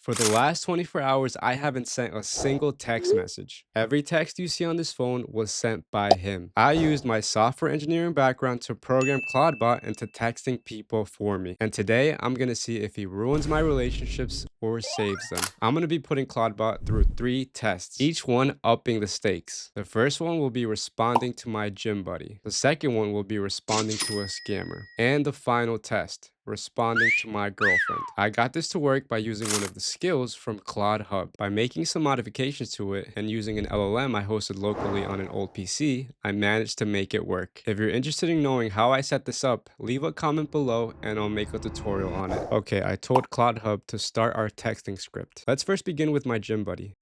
For the last 24 hours, I haven't sent a single text message. Every text you see on this phone was sent by him. I used my software engineering background to program ClawdBot into texting people for me. And today, I'm gonna see if he ruins my relationships or saves them. I'm gonna be putting ClawdBot through 3 tests, each one upping the stakes. The first one will be responding to my gym buddy. The second one will be responding to a scammer. And the final test, responding to my girlfriend. I got this to work by using one of the skills from ClawdHub. By making some modifications to it and using an LLM I hosted locally on an old PC, I managed to make it work. If you're interested in knowing how I set this up, leave a comment below and I'll make a tutorial on it. Okay, I told ClawdHub to start our texting script. Let's first begin with my gym buddy.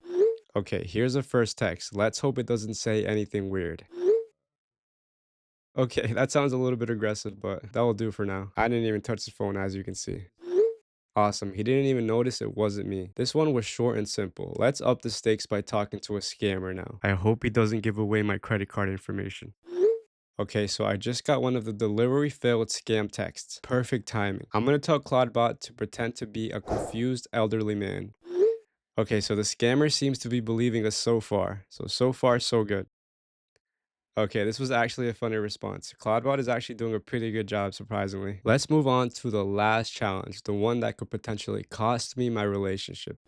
Okay, here's the first text. Let's hope it doesn't say anything weird. Okay, that sounds a little bit aggressive, but that will do for now. I didn't even touch the phone, as you can see. Awesome. He didn't even notice it wasn't me. This one was short and simple. Let's up the stakes by talking to a scammer now. I hope he doesn't give away my credit card information. Okay, so I just got one of the delivery failed scam texts. Perfect timing. I'm gonna tell ClawdBot to pretend to be a confused elderly man. Okay, so the scammer seems to be believing us so far. So far, so good. Okay, this was actually a funny response. ClawdBot is actually doing a pretty good job, surprisingly. Let's move on to the last challenge, the one that could potentially cost me my relationship.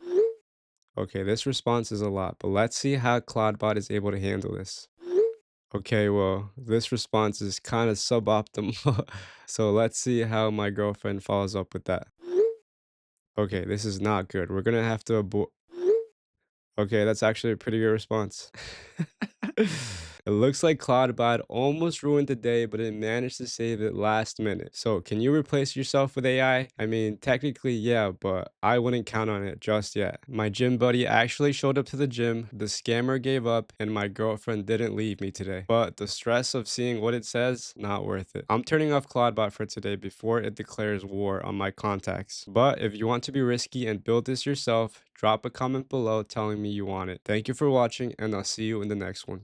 Okay, this response is a lot, but let's see how ClawdBot is able to handle this. Okay, well, this response is kind of suboptimal. So let's see how my girlfriend follows up with that. Okay, this is not good. We're gonna have to abort. Okay, that's actually a pretty good response. It looks like ClawdBot almost ruined the day, but it managed to save it last minute. So, can you replace yourself with AI? I mean, technically, yeah, but I wouldn't count on it just yet. My gym buddy actually showed up to the gym, the scammer gave up, and my girlfriend didn't leave me today. But the stress of seeing what it says, not worth it. I'm turning off ClawdBot for today before it declares war on my contacts. But if you want to be risky and build this yourself, drop a comment below telling me you want it. Thank you for watching, and I'll see you in the next one.